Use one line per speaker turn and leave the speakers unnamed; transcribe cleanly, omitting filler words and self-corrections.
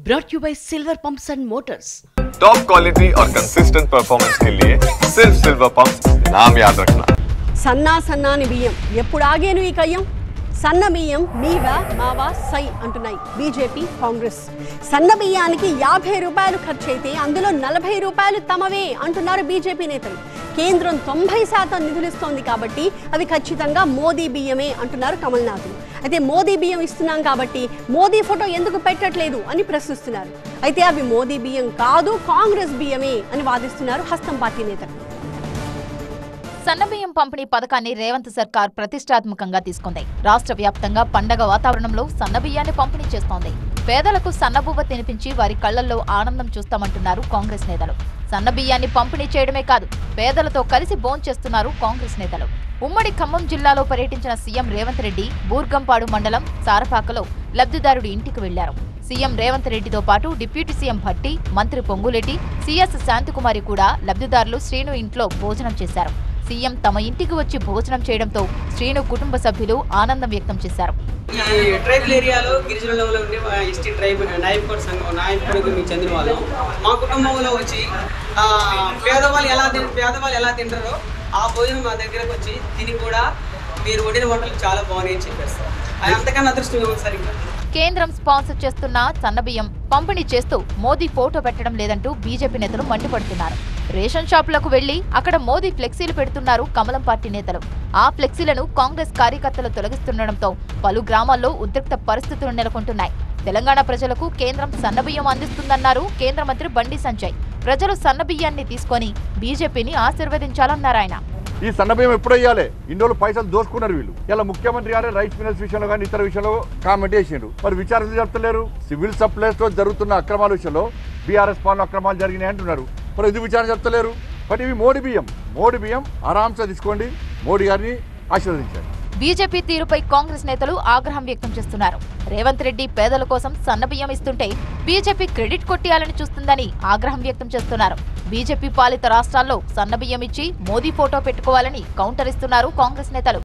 brought you by Silver Pumps and Motors.
Top quality और consistent performance के लिए सिर्फ सिल्वर पंप्स नाम याद रखना।
సన్నాని బియ్యం ఎప్పుడు ఆగేను ఈ కయ్యం సన్న బియ్యం మీవా మావా సై అంటున్నాయి బీజేపీ కాంగ్రెస్. సన్న బియ్యానికి 50 రూపాయలు ఖర్చు అయితే అందులో 40 రూపాయలు తమవే అంటున్నారు బీజేపీ నేతలు. కేంద్రం 90% నిధులు ఇస్తోంది కాబట్టి అవి ఖచ్చితంగా మోదీ బియ్యమే అంటున్నారు కమల్నాథ్. అయితే మోదీ బియ్యం ఇస్తున్నాం కాబట్టి మోదీ ఫోటో ఎందుకు పెట్టట్లేదు అని ప్రశ్నిస్తున్నారు. అయితే అవి మోదీ బియ్యం కాదు, కాంగ్రెస్ బియ్యమే అని వాదిస్తున్నారు హస్తం పార్టీ నేతలు.
సన్నబియ్యం పంపిణీ పథకాన్ని రేవంత్ సర్కార్ ప్రతిష్టాత్మకంగా తీసుకుంది. రాష్ట్ర వ్యాప్తంగా పండగ వాతావరణంలో సన్నబియ్యాన్ని పంపిణీ చేస్తోంది. పేదలకు సన్నబువ్వ తినిపించి వారి కళ్లల్లో ఆనందం చూస్తామంటున్నారు కాంగ్రెస్ నేతలు. సన్నబియ్యాన్ని పంపిణీ చేయడమే కాదు, పేదలతో కలిసి భోంచేస్తున్నారు కాంగ్రెస్ నేతలు. ఉమ్మడి ఖమ్మం జిల్లాలో పర్యటించిన సీఎం రేవంత్ రెడ్డి బూర్గంపాడు మండలం సారపాకలో లబ్ధిదారుడి ఇంటికి వెళ్లారు. సీఎం రేవంత్ రెడ్డితో పాటు డిప్యూటీ సీఎం భట్టి, మంత్రి పొంగులేటి, సీఎస్ శాంతికుమారి కూడా లబ్ధిదారులు శ్రీను ఇంట్లో భోజనం చేశారు. సీఎం తమ ఇంటికి వచ్చి భోజనం చేయడంతో శ్రీను కుటుంబ సభ్యులు ఆనందం వ్యక్తం చేశారు.
ఈ ట్రైబల్ ఏరియాలో గిరిజనులలో ఉండే ఎస్టీ ట్రైబ్ నాయకుడు సంఘం నాయకుడికి మీకు చెందిన వాళ్ళం. మా కుటుంబంలో వచ్చి పేదవాళ్ళు ఎలా తింటారో ఆ భోజనం మా దగ్గరకు వచ్చి తిని కూడా మీరు వండిన వంటలు చాలా బాగున్నాయని చెప్పేస్తారు. అంతకన్నా అదృష్టం ఏమో సరిగ్గా.
కేంద్రం స్పాన్సర్ చేస్తున్న సన్నబియ్యం పంపిణీ చేస్తూ మోదీ ఫోటో పెట్టడం లేదంటూ బీజేపీ నేతలు మండిపడుతున్నారు. రేషన్ షాపులకు వెళ్లి అక్కడ మోదీ ఫ్లెక్సీలు పెడుతున్నారు కమలం పార్టీ నేతలు. ఆ ఫ్లెక్సీలను కాంగ్రెస్ కార్యకర్తలు తొలగిస్తుండటంతో పలు గ్రామాల్లో ఉద్రిక్త పరిస్థితులు నెలకొంటున్నాయి. తెలంగాణ ప్రజలకు కేంద్రం సన్నబియ్యం అందిస్తుందన్నారు కేంద్ర మంత్రి బండి సంజయ్. ప్రజలు సన్నబియ్యాన్ని తీసుకొని బీజేపీని ఆశీర్వదించాలన్నారు ఆయన.
ఈ సన్నబియ్యం ఎప్పుడు వేయాలి? ఇన్ని రోజులు పైసలు దోసుకున్నారు వీళ్ళు. ఇలా ముఖ్యమంత్రి గారు రైస్ మిల్లర్స్ విషయంలో కానీ ఇతర విషయంలో కామెంట్ చేసిండ్రు. మరి విచారణ జరుపుతలేరు. సివిల్ సప్లైస్ తో జరుగుతున్న అక్రమాల విషయంలో బీఆర్ఎస్ పాలన అక్రమాలు జరిగినాయి అంటున్నారు. మరి ఇది విచారణ జరుపుతలేరు. బట్ ఇవి మోడీ బియ్యం ఆరాంసే తీసుకోండి, మోడీ గారిని ఆశీర్వదించండి.
బీజేపీ తీరుపై కాంగ్రెస్ నేతలు ఆగ్రహం వ్యక్తం చేస్తున్నారు. రేవంత్ రెడ్డి పేదల కోసం సన్నబియ్యం ఇస్తుంటే బీజేపీ క్రెడిట్ కొట్టేయాలని చూస్తుందని ఆగ్రహం వ్యక్తం చేస్తున్నారు. బీజేపీ పాలిత రాష్ట్రాల్లో సన్నబియ్యం ఇచ్చి మోదీ ఫోటో పెట్టుకోవాలని కౌంటర్ ఇస్తున్నారు కాంగ్రెస్ నేతలు.